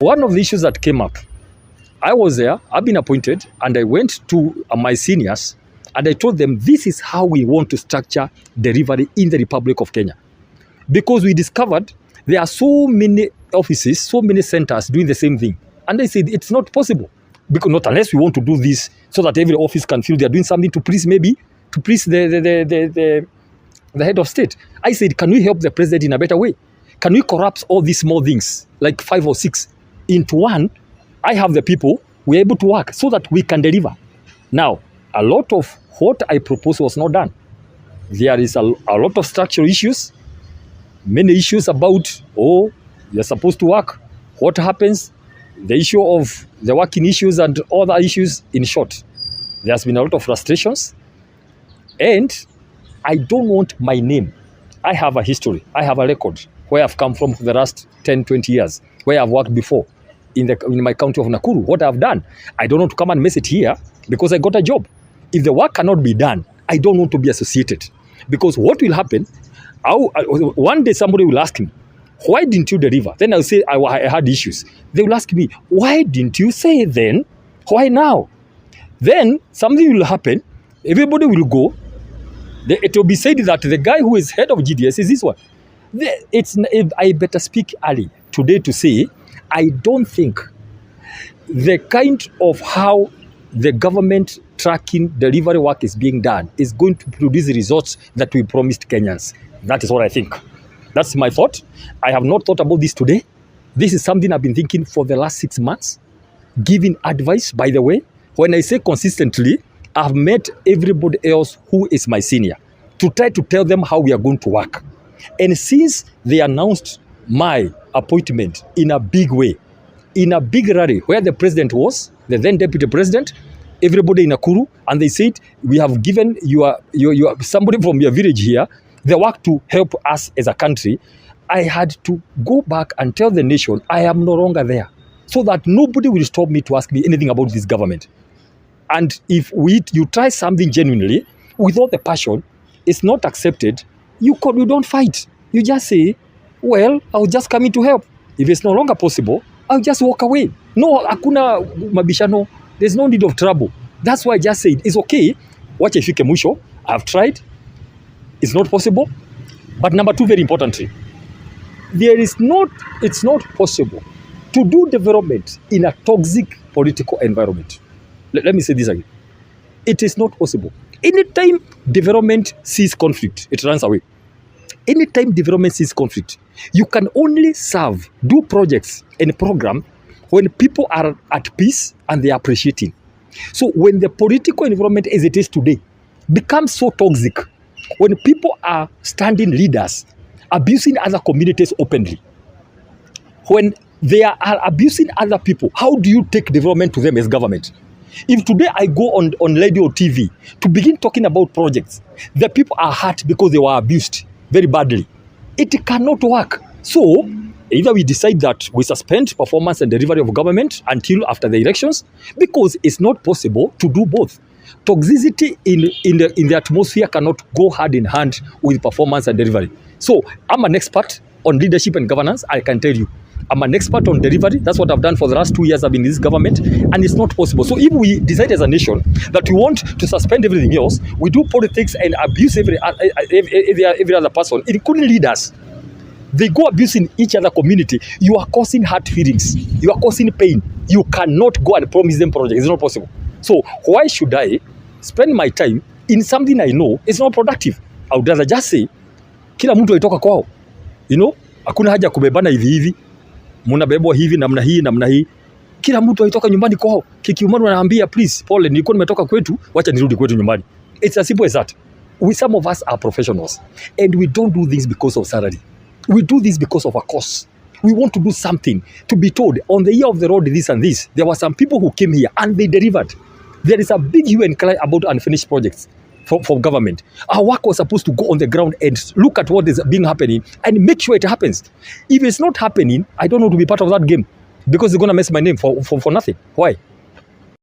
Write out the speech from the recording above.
One of the issues that came up, I was there, I've been appointed, and I went to my seniors and I told them this is how we want to structure delivery in the Republic of Kenya. Because we discovered there are so many offices, so many centers doing the same thing. And they said it's not possible. Because not unless we want to do this so that every office can feel they're doing something to please the head of state. I said, can we help the president in a better way? Can we corrupt all these small things, like 5 or 6, into one? I have the people, we're able to work so that we can deliver. Now, a lot of what I proposed was not done. There is a lot of structural issues, many issues about, you're supposed to work, what happens, the issue of the working issues and other issues. In short, there's been a lot of frustrations, and I don't want my name. I have a history, I have a record where I've come from for the last 10, 20 years, where I've worked before in my county of Nakuru, what I've done. I don't want to come and mess it here because I got a job. If the work cannot be done, I don't want to be associated. Because what will happen, one day somebody will ask me, why didn't you deliver? Then I'll say, I had issues. They will ask me, why didn't you say then? Why now? Then something will happen, everybody will go, it will be said that the guy who is head of GDS is this one. I better speak early today to say, I don't think the kind of how the government tracking delivery work is being done is going to produce the results that we promised Kenyans. That is what I think. That's my thought. I have not thought about this today. This is something I've been thinking for the last 6 months, giving advice, by the way. When I say consistently, I've met everybody else who is my senior to try to tell them how we are going to work. And since they announced my appointment in a big way, in a big rally where the president was, the then deputy president, everybody in Nakuru, and they said, we have given your somebody from your village here the work to help us as a country. I had to go back and tell the nation I am no longer there, so that nobody will stop me to ask me anything about this government. And if you try something genuinely, without the passion, it's not accepted, you don't fight. You just say, well, I'll just come in to help. If it's no longer possible, I'll just walk away. No, hakuna mabishano. There's no need of trouble. That's why I just said, it's okay. Wacha ifike mwisho. I've tried. It's not possible. But number 2, very importantly, it's not possible to do development in a toxic political environment. Let me say this again. It is not possible. Anytime development sees conflict, it runs away. Anytime development sees conflict, you can only do projects and program when people are at peace and they are appreciating. So when the political environment as it is today becomes so toxic, when people are standing leaders abusing other communities openly, when they are abusing other people, how do you take development to them as government? If today I go on radio or TV to begin talking about projects, the people are hurt because they were abused very badly. It cannot work. So either we decide that we suspend performance and delivery of government until after the elections, because it's not possible to do both. Toxicity in the atmosphere cannot go hand in hand with performance and delivery. So I'm an expert on leadership and governance. I can tell you, I'm an expert on delivery. That's what I've done for the last 2 years I've been in this government, and it's not possible. So if we decide as a nation that we want to suspend everything else, we do politics and abuse every other person, including leaders. They go abusing each other community. You are causing hurt feelings. You are causing pain. You cannot go and promise them projects. It's not possible. So why should I spend my time in something I know is not productive? I would rather just say, kila mtu alitoka kwao. Hakuna haja kubebana hivi. Mnabebwa hivi namna hii. Kila mtu alitoka nyumbani kwao. Kikiumana anaambia, please, pole, nilikuwa nimetoka kwetu, wacha nirudi kwetu nyumbani. It's as simple as that. Some of us are professionals, and we don't do things because of salary. We do this because of a cause. We want to do something, to be told, on the year of the road, this and this. There were some people who came here and they delivered. There is a big hue and cry about unfinished projects from government. Our work was supposed to go on the ground and look at what is being happening and make sure it happens. If it's not happening, I don't want to be part of that game, because they're going to mess my name for nothing. Why?